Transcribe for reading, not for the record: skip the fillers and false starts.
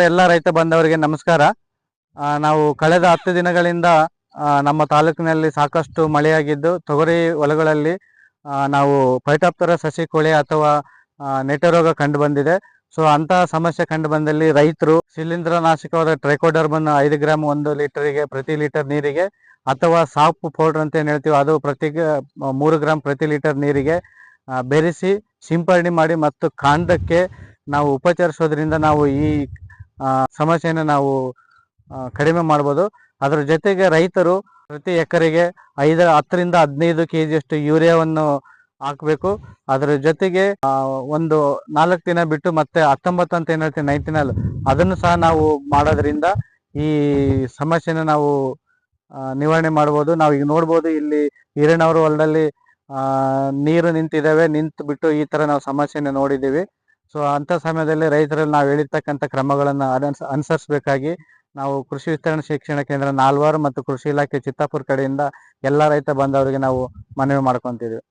ಎಲ್ಲ ರೈತ ಬಾಂಧವರಿಗೆ ನಮಸ್ಕಾರ. ನಾವು ಕಳೆದ 10 ದಿನಗಳಿಂದ ನಮ್ಮ ತಾಲೂಕಿನಲ್ಲಿ ಸಾಕಷ್ಟು ಮಳೆಯಾಗಿದ್ದು ತೊಗರಿ ಹೊಲಗಳಲ್ಲಿ ನಾವು ಪೈಟೋಪ್ತರಾ ಸಸಿ ಕೊಳೆ ಅಥವಾ ನೆಟ್ಟೆ ರೋಗ ಕಂಡು ಬಂದಿದೆ. ಸೊ ಅಂತ ಸಮಸ್ಯೆ ಕಂಡು ಬಂದಲ್ಲಿ ರೈತರು ಶಿಲೀಂಧ್ರನಾಶಕವಾದ ಟ್ರೈಕೋಡರ್ಮನ್ 5 ಗ್ರಾಂ 1 ಲೀಟರ್ಗೆ ಪ್ರತಿ ಲೀಟರ್ ನೀರಿಗೆ ಅಥವಾ ಸಾಪ್ ಪೌಡರ್ ಅಂತ ಏನ್ ಹೇಳ್ತೀವಿ ಅದು ಪ್ರತಿ 3 ಗ್ರಾಂ ಪ್ರತಿ ಲೀಟರ್ ನೀರಿಗೆ ಬೆರೆಸಿ ಸಿಂಪರಣೆ ಮಾಡಿ ಮತ್ತು ಕಾಂಡಕ್ಕೆ ನಾವು ಉಪಚರಿಸೋದ್ರಿಂದ ನಾವು ಈ ಸಮಸ್ಯೆಯನ್ನು ನಾವು ಕಡಿಮೆ ಮಾಡ್ಬೋದು. ಅದರ ಜೊತೆಗೆ ರೈತರು ಪ್ರತಿ ಎಕರೆಗೆ 10 ರಿಂದ 15 ಕೆಜಿಯಷ್ಟು ಯೂರಿಯಾವನ್ನು ಹಾಕಬೇಕು. ಅದರ ಜೊತೆಗೆ ಒಂದು 4 ದಿನ ಬಿಟ್ಟು ಮತ್ತೆ 19 ಅಂತ ಏನ್ ಹೇಳ್ತೀವಿ 19 ಅದನ್ನು ಸಹ ನಾವು ಮಾಡೋದ್ರಿಂದ ಈ ಸಮಸ್ಯೆನ ನಾವು ನಿವಾರಣೆ ಮಾಡ್ಬೋದು. ನಾವು ಈಗ ನೋಡ್ಬೋದು ಇಲ್ಲಿ ಹಿರಣ್ಣವರು ಹೊಲದಲ್ಲಿ ನೀರು ನಿಂತಿದ್ದಾವೆ, ನಿಂತು ಬಿಟ್ಟು ಈ ತರ ನಾವು ಸಮಸ್ಯೆನ ನೋಡಿದ್ದೀವಿ. ಸೊ ಅಂತ ಸಮಯದಲ್ಲಿ ರೈತರಲ್ಲಿ ನಾವು ಹೇಳಿರ್ತಕ್ಕಂಥ ಕ್ರಮಗಳನ್ನು ಅನುಸರಿಸಬೇಕಾಗಿ ನಾವು ಕೃಷಿ ವಿಸ್ತರಣಾ ಶಿಕ್ಷಣ ಕೇಂದ್ರ ನಾಲ್ವಾರು ಮತ್ತು ಕೃಷಿ ಇಲಾಖೆ ಚಿತ್ತಾಪುರ ಕಡೆಯಿಂದ ಎಲ್ಲ ರೈತ ಬಾಂಧವರಿಗೆ ನಾವು ಮನವಿ ಮಾಡ್ಕೊಂತಿದ್ದೀವಿ.